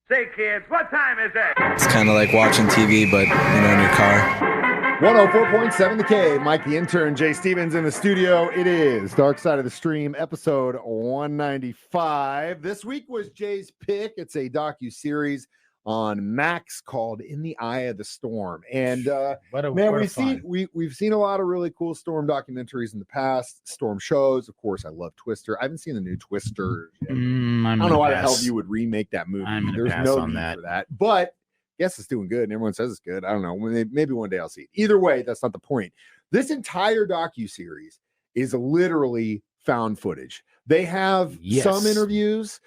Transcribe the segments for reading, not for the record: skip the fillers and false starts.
Say, kids, what time is it? It's kind of like watching TV, but, in your car. 104.7 The K. Mike the Intern, Jay Stevens in the studio. It is Dark Side of the Stream, episode 195. This week was Jay's pick. It's a docu-series on Max called In the Eye of the Storm. And we've seen a lot of really cool storm documentaries in the past, storm shows. Of course, I love Twister. I haven't seen the new Twister yet. I don't know why the hell you would remake that movie. There's no need for that. But yes, it's doing good, and everyone says it's good. I don't know. Maybe one day I'll see it. Either way, that's not the point. This entire docu-series is literally found footage. They have some interviews,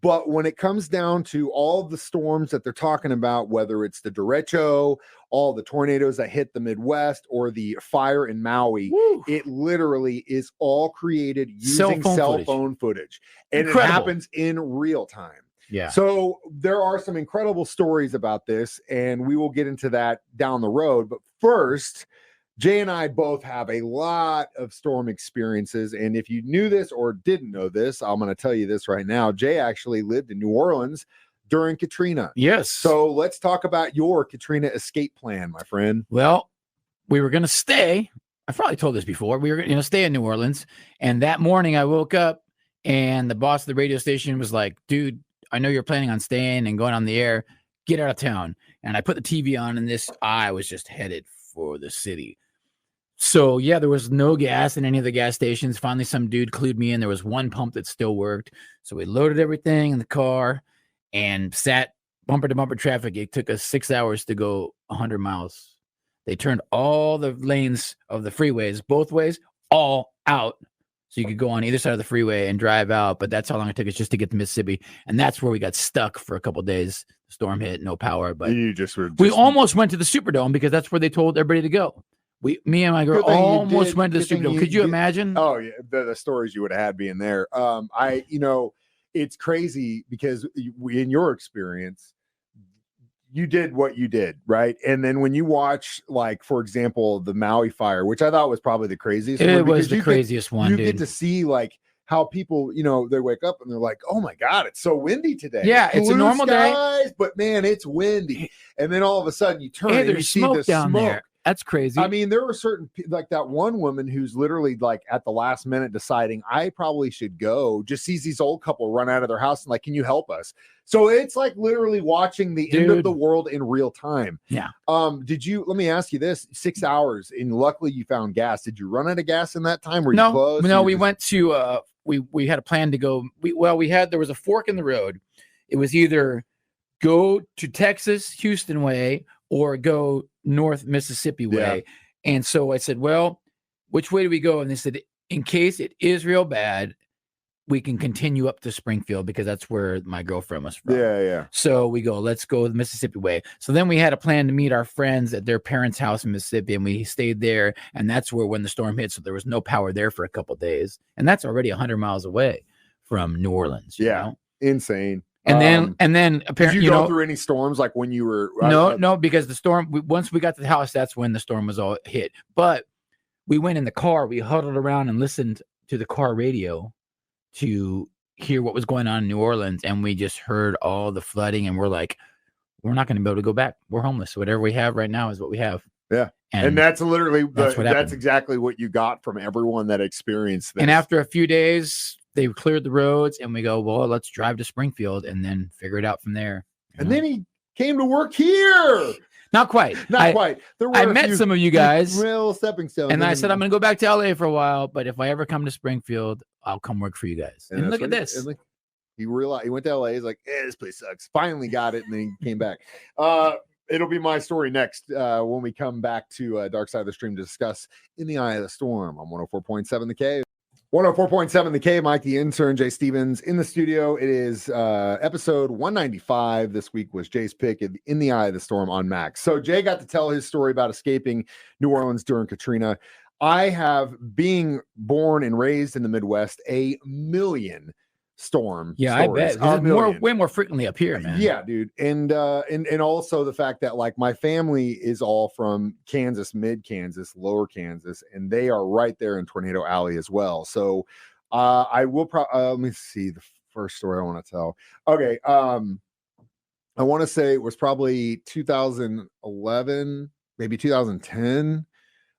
but when it comes down to all the storms that they're talking about, whether it's the derecho, all the tornadoes that hit the Midwest, or the fire in Maui, it literally is all created using cell phone footage. And it happens in real time. Yeah. So there are some incredible stories about this, and we will get into that down the road. But first, Jay and I both have a lot of storm experiences. And if you knew this or didn't know this, I'm going to tell you this right now. Jay actually lived in New Orleans during Katrina. Yes. So let's talk about your Katrina escape plan, my friend. Well, we were going to stay. I've probably told this before. We were going to stay in New Orleans. And that morning I woke up and the boss of the radio station was like, dude, I know you're planning on staying and going on the air. Get out of town. And I put the TV on, and I was just headed for the city. So, yeah, there was no gas in any of the gas stations. Finally, some dude clued me in. There was one pump that still worked. So we loaded everything in the car and sat bumper to bumper traffic. It took us 6 hours to go 100 miles. They turned all the lanes of the freeways, both ways, all out. So you could go on either side of the freeway and drive out, but that's how long it took us just to get to Mississippi. And that's where we got stuck for a couple of days. The storm hit, no power. But we almost went to the Superdome because that's where they told everybody to go. Me and my girl almost went to the Superdome. Could you imagine? Oh, yeah, the stories you would have had being there. It's crazy because in your experience, you did what you did, right? And then when you watch, like, for example, the Maui fire, which I thought was probably the craziest one. It was the craziest one, dude. You get to see, like, how people, they wake up and they're like, oh, my God, it's so windy today. Yeah, it's a normal day. But, man, it's windy. And then all of a sudden you turn and you see the down smoke. there. That's crazy. I mean, there were certain, like that one woman who's literally like at the last minute deciding I probably should go, just sees these old couple run out of their house and like, can you help us? So it's like literally watching the end of the world in real time. Yeah. Let me ask you this, 6 hours and luckily you found gas. Did you run out of gas in that time? Were you close? No, we went to, we had a plan to go. There was a fork in the road. It was either go to Texas, Houston way, or go North Mississippi way. Yeah. And so I said, well, which way do we go? And they said, in case it is real bad, we can continue up to Springfield because that's where my girlfriend was from. Yeah. So we go, let's go the Mississippi way. So then we had a plan to meet our friends at their parents' house in Mississippi, and we stayed there. And that's where when the storm hit, so there was no power there for a couple of days. And that's already 100 miles away from New Orleans. You know? Insane. And then apparently, did you go through any storms like when you were? No, because the storm. Once we got to the house, that's when the storm was all hit. But we went in the car. We huddled around and listened to the car radio to hear what was going on in New Orleans, and we just heard all the flooding. And we're like, we're not going to be able to go back. We're homeless. Whatever we have right now is what we have. Yeah, and that's literally that's exactly what you got from everyone that experienced this. And after a few days, they cleared the roads and we go, well, let's drive to Springfield and then figure it out from there. And then he came to work here. Not quite. Not quite. I met some of you guys. Real stepping stones. And I said, I'm going to go back to LA for a while, but if I ever come to Springfield, I'll come work for you guys. And look at this. He realized he went to LA. He's like, this place sucks. Finally got it. And then he came back. It'll be my story next when we come back to Dark Side of the Stream to discuss In the Eye of the Storm on 104.7 The K. 104.7 The K, Mike the Intern, Jay Stevens in the studio. It is episode 195. This week was Jay's pick In the Eye of the Storm on Max. So Jay got to tell his story about escaping New Orleans during Katrina. I have, being born and raised in the Midwest, a million storm stories. I bet. Way more frequently up here, man. Yeah, dude. And also the fact that like my family is all from Kansas, mid Kansas, lower Kansas, and they are right there in Tornado Alley as well. So I will let me see the first story I want to tell. Okay. I want to say it was probably 2011, maybe 2010.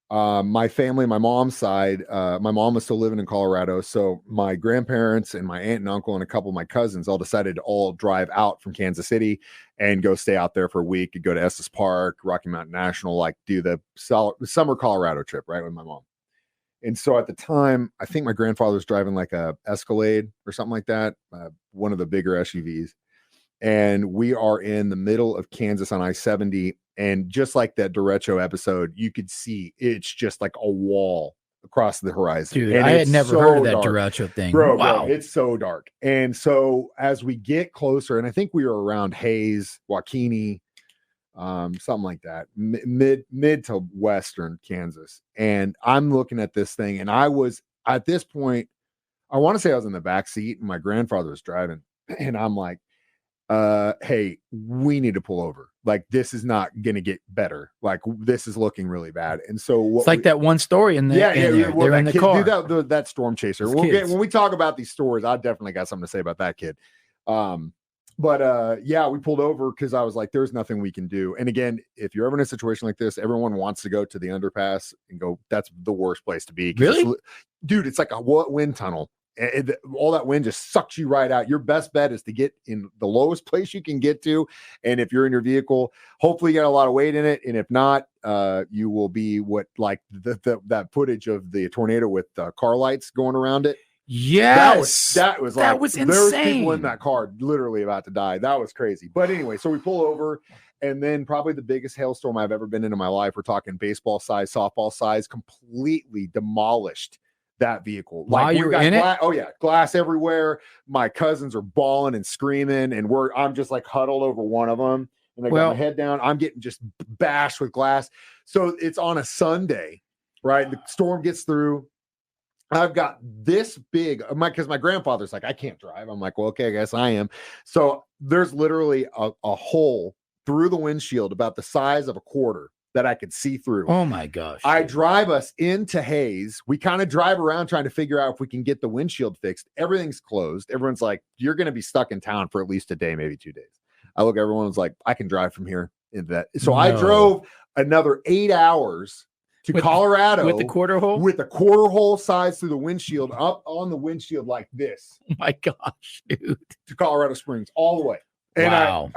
My family, my mom's side, my mom was still living in Colorado. So my grandparents and my aunt and uncle and a couple of my cousins all decided to all drive out from Kansas City and go stay out there for a week and go to Estes Park, Rocky Mountain National, like do the summer Colorado trip, right, with my mom. And so at the time, I think my grandfather was driving like a Escalade or something like that, one of the bigger SUVs. And we are in the middle of Kansas on I-70. And just like that derecho episode, you could see it's just like a wall across the horizon. Dude, and I had never heard of that dark. derecho thing. Bro, Wow. it's so dark. And so as we get closer, and I think we were around Hayes, Waukene, something like that, mid to western Kansas. And I'm looking at this thing, and I was at this point, I want to say I was in the back seat, and my grandfather was driving, and I'm like, hey, we need to pull over. Like, this is not gonna get better. Like, this is looking really bad. And so it's like that one story in the they're in the kid, car. Dude, that storm chaser. When we talk about these stories, I definitely got something to say about that kid. But yeah, we pulled over because I was like, there's nothing we can do. And again, if you're ever in a situation like this, everyone wants to go to the underpass and go, that's the worst place to be. Really? Dude, it's like a wind tunnel. All that wind just sucks you right out. Your best bet is to get in the lowest place you can get to. And if you're in your vehicle, hopefully you got a lot of weight in it. And if not, you will be what, like that footage of the tornado with car lights going around it. Yes, that was insane. There was people in that car literally about to die. That was crazy. But anyway, so we pull over, and then probably the biggest hailstorm I've ever been in my life. We're talking baseball size, softball size, completely demolished that vehicle. While you were in it? Oh yeah, glass everywhere. My cousins are bawling and screaming, and I'm just like huddled over one of them, and I got my head down. I'm getting just bashed with glass. So it's on a Sunday, right? The storm gets through. I've got this big, because my grandfather's like, I can't drive. I'm like, well, okay, I guess I am. So there's literally a hole through the windshield about the size of a quarter that I could see through. Oh my gosh. I drive us into Hayes. We kind of drive around trying to figure out if we can get the windshield fixed. Everything's closed. Everyone's like, you're going to be stuck in town for at least a day, maybe 2 days. Everyone's like, I can drive from here into that. So I drove another 8 hours to Colorado with the quarter hole size through the windshield, up on the windshield like this. Oh my gosh, dude. To Colorado Springs all the way. And wow.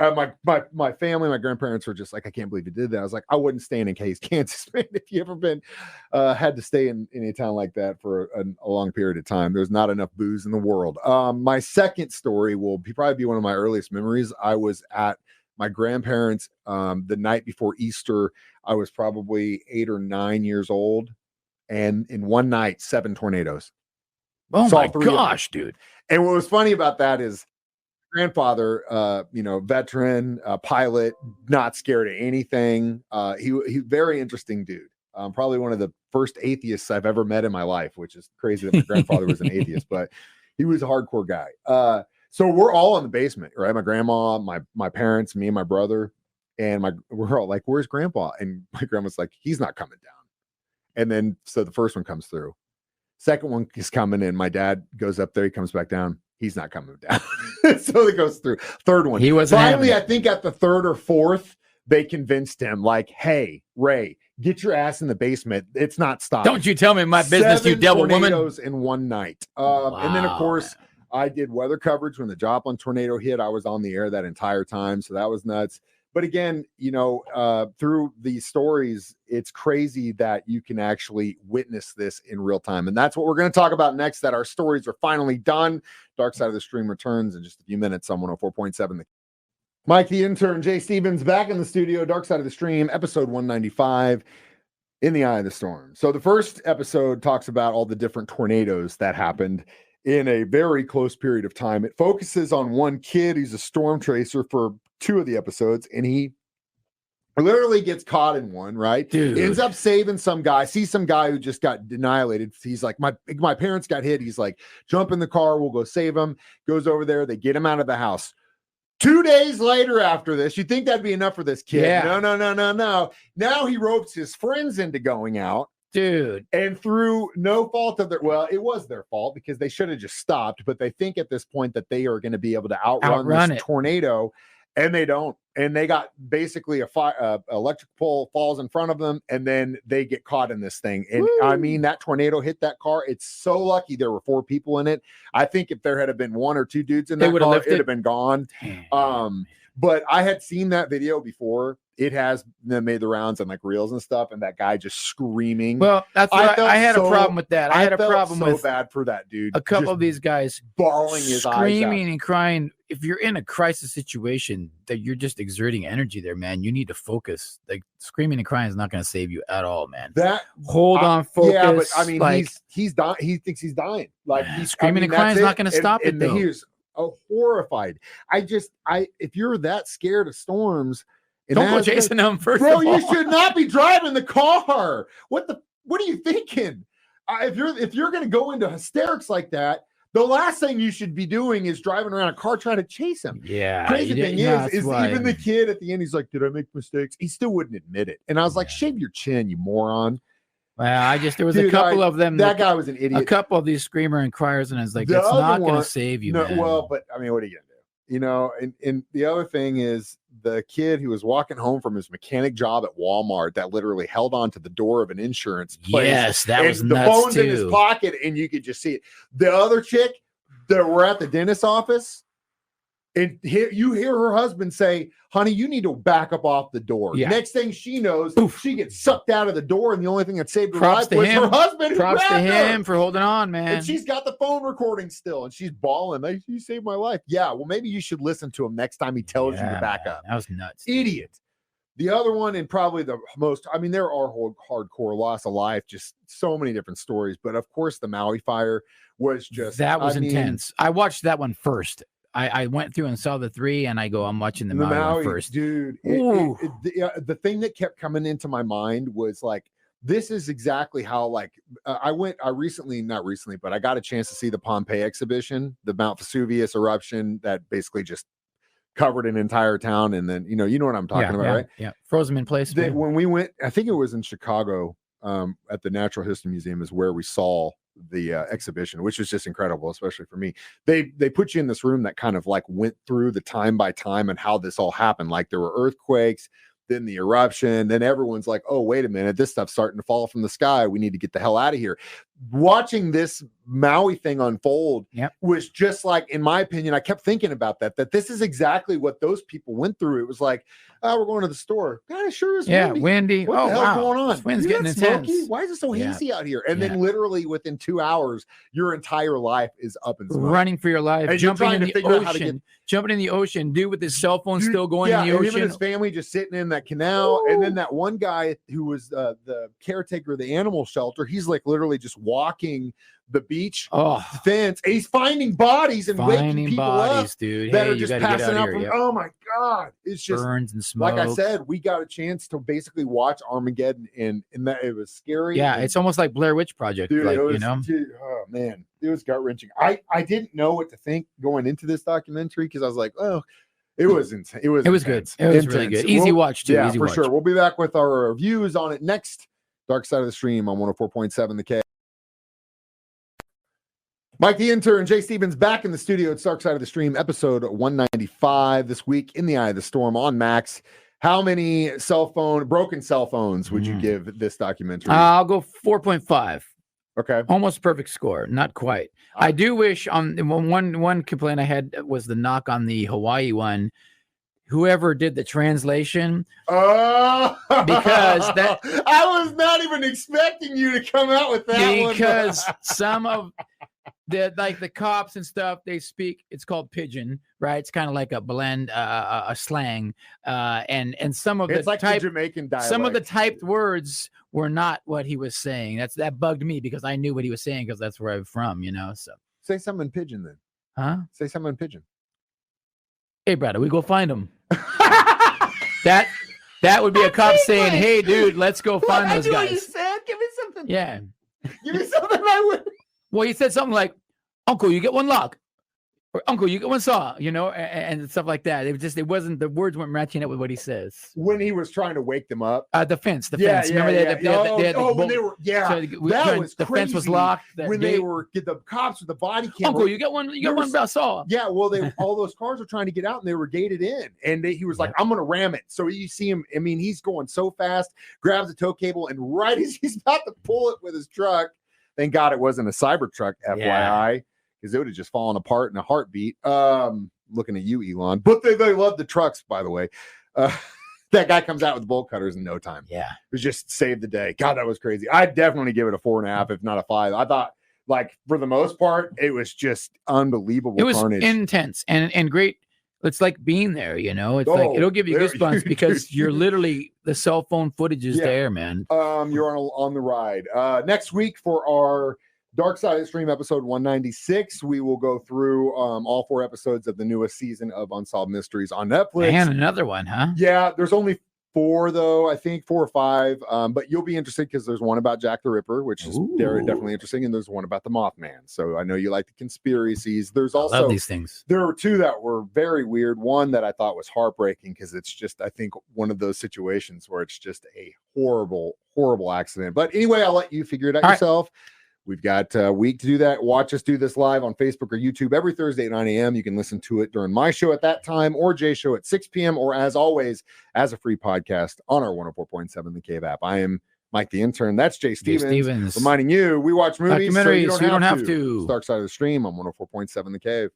My family, my grandparents were just like, I can't believe you did that. I was like, I wouldn't stay in Case, Kansas, man. If you ever been had to stay in a town like that for a long period of time, there's not enough booze in the world. My second story will probably be one of my earliest memories. I was at my grandparents the night before Easter. I was probably 8 or 9 years old, and in one night, 7 tornadoes. Oh my gosh, dude. And what was funny about that is grandfather, veteran, pilot, not scared of anything. He very interesting dude. Probably one of the first atheists I've ever met in my life, which is crazy that my grandfather was an atheist, but he was a hardcore guy. So we're all in the basement, right? My grandma, my parents, me and my brother, and we're all like, where's grandpa? And my grandma's like, he's not coming down. And then, so the first one comes through. Second one is coming in. My dad goes up there. He comes back down. He's not coming down. So it goes through. Third one. He wasn't finally, I think at the third or fourth, they convinced him, like, hey, Ray, get your ass in the basement. It's not stopping. Don't you tell me my business, you devil woman. 7 tornadoes in one night. And then, of course, I did weather coverage when the Joplin tornado hit. I was on the air that entire time. So that was nuts. But again, through these stories, it's crazy that you can actually witness this in real time. And that's what we're going to talk about next, that our stories are finally done. Dark Side of the Stream returns in just a few minutes on 104.7. Mike, the intern, Jay Stevens, back in the studio. Dark Side of the Stream, episode 195, In the Eye of the Storm. So the first episode talks about all the different tornadoes that happened in a very close period of time. It focuses on one kid. He's a storm tracer for 2 of the episodes, and he literally gets caught in one, right? Dude. Ends up saving some guy, sees some guy who just got annihilated. He's like, my parents got hit. He's like, jump in the car, we'll go save him. Goes over there, they get him out of the house. 2 days later after this, you think that'd be enough for this kid? Yeah. No. Now he ropes his friends into going out. Dude. And through no fault of their, well, it was their fault because they should have just stopped, but they think at this point that they are going to be able to outrun this tornado. And they don't. And they got basically a electric pole falls in front of them, and then they get caught in this thing. And I mean, that tornado hit that car. It's so lucky there were 4 people in it. I think if there had been 1 or 2 dudes in that car, it'd have been gone. But I had seen that video before. It has made the rounds on like reels and stuff, and that guy just screaming. Well, that's what I had a problem with that. I had a problem so with bad for that dude. A couple of these guys bawling his eyes out, screaming and crying. If you're in a crisis situation, that you're just exerting energy there, man. You need to focus. Like screaming and crying is not going to save you at all, man. Hold on, focus. Yeah, but I mean, like, he's dying. He thinks he's dying. Like he's screaming and crying is not going to stop it. Though. He was horrified. If you're that scared of storms. Don't go chasing them first. Bro, you should not be driving the car. What are you thinking? If you're going to go into hysterics like that, the last thing you should be doing is driving around a car trying to chase him. Yeah. Crazy thing is even the kid at the end, he's like, "Did I make mistakes?" He still wouldn't admit it. And I was like, "Shave your chin, you moron." Well, there was a couple of them. That guy was an idiot. A couple of these screamer and criers, and I was like, "That's not going to save you." No, man. Well, but I mean, what are you going to do? You know, and the other thing is the kid who was walking home from his mechanic job at Walmart that literally held on to the door of an insurance place. Yes, that was the nuts phone's too. in his pocket, and you could just see it. The other chick that were at the dentist's office, and you hear her husband say, "Honey, you need to back up off the door." Yeah. Next thing she knows, she gets sucked out of the door, and the only thing that saved her life was her husband. Props to him for holding on, man. And she's got the phone recording still, and she's bawling. Like, "You saved my life." Yeah, well, maybe you should listen to him next time he tells you to back up. That was nuts. Idiot. The other one, and probably the most, I mean, there are hardcore loss of life, just so many different stories. But of course, the Maui fire was just intense. I watched that one first. I went through and saw the 3, and I go, I'm watching the Maui one first. Dude, the thing that kept coming into my mind was like, this is exactly how, like, I not recently, but I got a chance to see the Pompeii exhibition, the Mount Vesuvius eruption that basically just covered an entire town. And then, you know what I'm talking about, right? Yeah. Frozen in place. When we went, I think it was in Chicago, at the Natural History Museum is where we saw the exhibition, which was just incredible, especially for me. They put you in this room that kind of like went through the time by time and how this all happened. Like there were earthquakes, then the eruption, then everyone's like, "Oh, wait a minute, this stuff's starting to fall from the sky. We need to get the hell out of here." Watching this Maui thing unfold was just like, in my opinion, I kept thinking about that this is exactly what those people went through. It was like, "Oh, we're going to the store. God, it sure is windy. What the hell's going on? This wind's getting intense. Smoky? Why is it so hazy out here?" And then literally within 2 hours, your entire life is up and smoke. Running for your life, and jumping in the ocean, jumping in the ocean, dude with his cell phone still going in the ocean. Him and his family just sitting in that canal. And then that one guy who was the caretaker of the animal shelter, he's like literally just walking the beach fence, and he's finding bodies and waking people up, dude, that are just passing out from. Oh my God, it's just burns and smoke. Like I said, we got a chance to basically watch Armageddon, and that it was scary. Yeah, it's almost like Blair Witch Project, dude. Like, Dude, oh man, it was gut wrenching. I didn't know what to think going into this documentary because I was like, oh. It was intense. It was good. It was really good. Easy watch too. Yeah, easy for watch. Sure. We'll be back with our reviews on it next. Dark Side of the Stream on 104.7 The K. Mike the Intern, Jay Stevens back in the studio. It's Dark Side of the Stream, episode 195 this week in the Eye of the Storm on Max. How many broken cell phones would you give this documentary? I'll go 4.5. Okay. Almost perfect score. Not quite. I do wish one complaint I had was the knock on the Hawaii one. Whoever did the translation, because that I was not even expecting you to come out with that one. Because some of the cops and stuff, they speak, it's called pidgin, right? It's kind of like a blend, a slang, and some of it's the like the Jamaican dialect. Some of the typed words were not what he was saying. That bugged me because I knew what he was saying because that's where I'm from, So say something in pidgin then. Huh? Say something in pidgin. Hey, brother, we go find him. That would be a cop saying, "Hey, dude, let's go find those guys." What you said? Give me something. Yeah. Give me something I would. Well, he said something like, "Uncle, you get one lock." or Uncle, you got one saw, and stuff like that. It wasn't, the words weren't matching up with what he says. When he was trying to wake them up. The fence. Remember they had when they were, that was the crazy. fence was locked. When they were the cops with the body camera. Uncle, you got one about saw. Yeah, well, all those cars were trying to get out and they were gated in, and he was like, "I'm gonna ram it." So you see him. I mean, he's going so fast, grabs the tow cable, and right as he's about to pull it with his truck, thank God it wasn't a Cybertruck, FYI. Because it would have just fallen apart in a heartbeat. Looking at you, Elon. But they love the trucks, by the way. That guy comes out with bolt cutters in no time. Yeah. It was just saved the day. God, that was crazy. I'd definitely give it a 4.5, if not a 5. I thought, like, for the most part, it was just unbelievable. It was carnage. intense and great. It's like being there, It's like it'll give you goosebumps because you're literally, the cell phone footage is there, man. You're on the ride. Next week for our Dark Side of the Stream episode 196, we will go through all 4 episodes of the newest season of Unsolved Mysteries on Netflix. And another one, huh? Yeah, there's only 4 though, I think 4 or 5. But you'll be interested because there's one about Jack the Ripper, which is definitely interesting, and there's one about the Mothman. So I know you like the conspiracies. There's also, I love these things. There were 2 that were very weird. One that I thought was heartbreaking because it's just, I think, one of those situations where it's just a horrible, horrible accident. But anyway, I'll let you figure it out yourself. We've got a week to do that. Watch us do this live on Facebook or YouTube every Thursday at 9 a.m. You can listen to it during my show at that time, or Jay's show at 6 p.m., or as always, as a free podcast on our 104.7 The Cave app. I am Mike the Intern. That's Jay Stevens. Reminding you, we watch movies, documentaries, so you don't have to. Dark Side of the Stream on 104.7 The Cave.